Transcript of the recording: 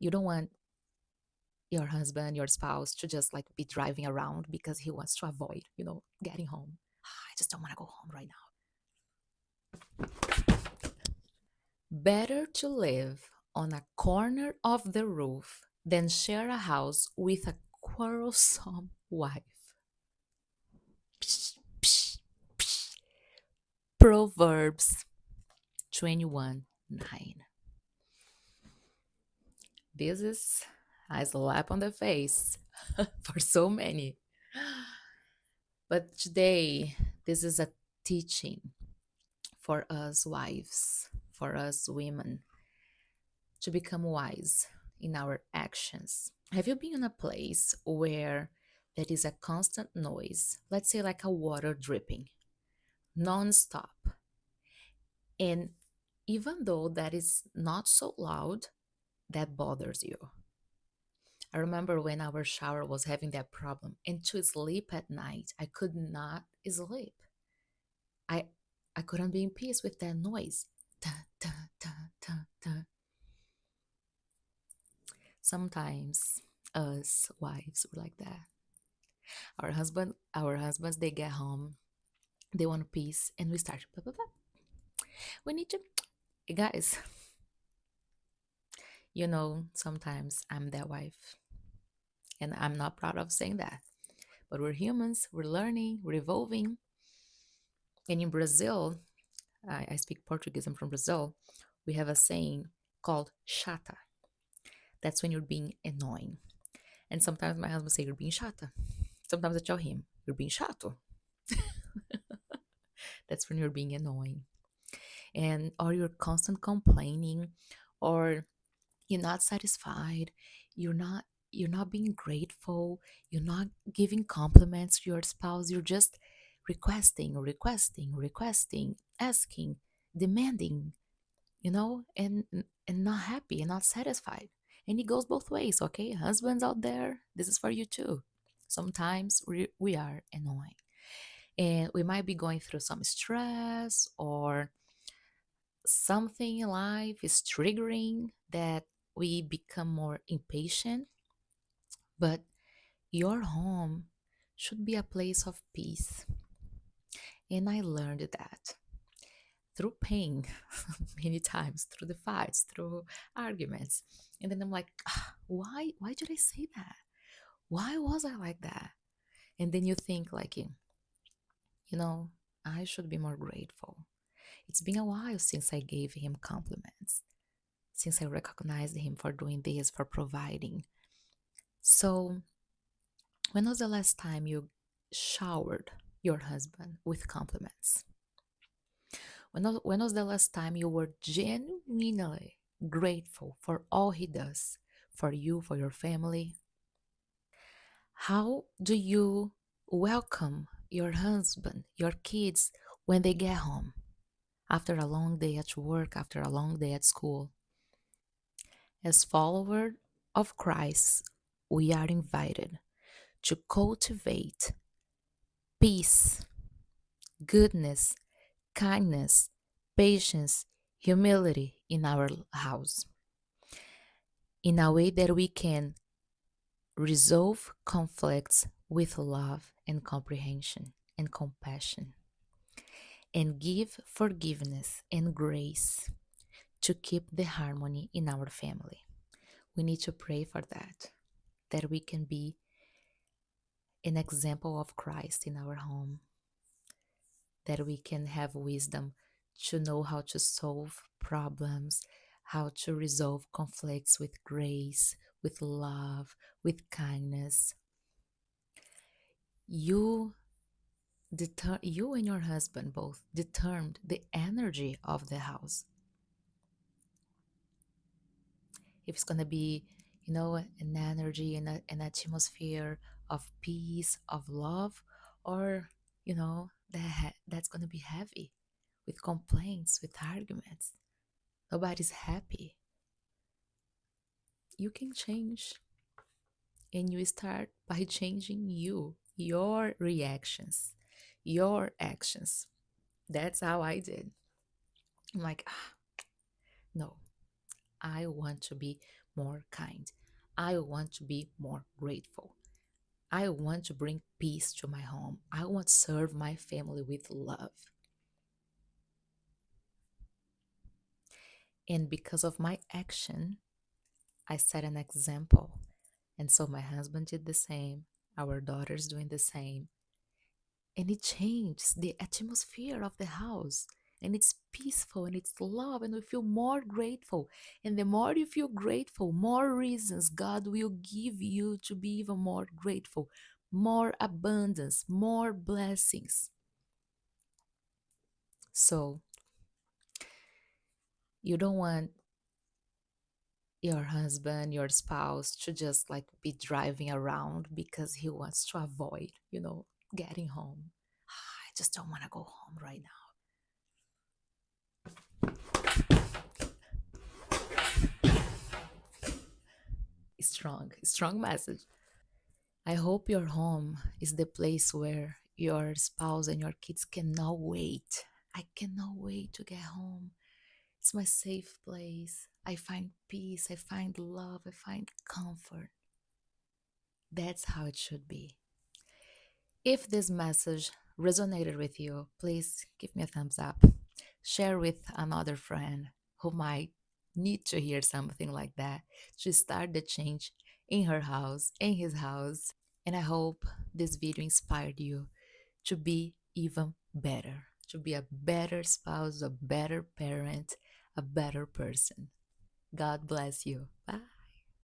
You don't want your husband, your spouse to just like be driving around because he wants to avoid, getting home. I just don't want to go home right now. Better to live on a corner of the roof than share a house with a quarrelsome wife. Psh, psh, psh. Proverbs 21:9. This is a slap on the face for so many. But today, this is a teaching for us wives, for us women, to become wise in our actions. Have you been in a place where there is a constant noise, let's say like a water dripping, non-stop, and even though that is not so loud, that bothers you? I remember when our shower was having that problem, and to sleep at night, I could not sleep. I I couldn't be in peace with that noise. Ta, ta, ta, ta, ta. Sometimes us wives were like that. Our husbands, they get home, they want peace, and we start. "Blah, blah, blah. We need to, guys." Sometimes I'm that wife, and I'm not proud of saying that. But we're humans. We're learning. We're evolving. And in Brazil, I speak Portuguese. I'm from Brazil. We have a saying called chata. That's when you're being annoying. And sometimes my husband say you're being chata. Sometimes I tell him you're being chato. That's when you're being annoying. And or you're constant complaining, or you're not satisfied, you're not being grateful, you're not giving compliments to your spouse, you're just requesting, asking, demanding, and not happy and not satisfied. And it goes both ways, okay? Husbands out there, this is for you too. Sometimes we are annoying, and we might be going through some stress, or something in life is triggering that we become more impatient. But your home should be a place of peace. And I learned that through pain many times, through the fights, through arguments. And then I'm like, why did I say that? Why was I like that? And then you think like, you know, I should be more grateful. It's been a while since I gave him compliments, since I recognized him for doing this, for providing. So, when was the last time you showered your husband with compliments? When was the last time you were genuinely grateful for all he does for you, for your family? How do you welcome your husband, your kids when they get home after a long day at work, after a long day at school? As followers of Christ, we are invited to cultivate peace, goodness, kindness, patience, humility in our house, in a way that we can resolve conflicts with love and comprehension and compassion, and give forgiveness and grace to keep the harmony in our family. We need to pray for that we can be an example of Christ in our home, that we can have wisdom to know how to solve problems, how to resolve conflicts with grace, with love, with kindness. You you and your husband both determined the energy of the house. If it's gonna be, an energy and an atmosphere of peace, of love, or that's gonna be heavy with complaints, with arguments. Nobody's happy. You can change, and you start by changing your reactions, your actions. That's how I did. I'm like, no, I want to be more kind. I want to be more grateful. I want to bring peace to my home. I want to serve my family with love. And because of my action, I set an example. And so my husband did the same. Our daughter's doing the same. And it changes the atmosphere of the house. And it's peaceful and it's love, and we feel more grateful. And the more you feel grateful, more reasons God will give you to be even more grateful, more abundance, more blessings. So you don't want your husband, your spouse to just like be driving around because he wants to avoid, getting home. I just don't want to go home right now. Strong, strong message. I hope your home is the place where your spouse and your kids cannot wait. I cannot wait to get home. It's my safe place. I find peace, I find love, I find comfort. That's how it should be. If this message resonated with you, please give me a thumbs up. Share with another friend who might need to hear something like that to start the change in her house, in his house. And I hope this video inspired you to be even better, to be a better spouse, a better parent, a better person. God bless you. Bye.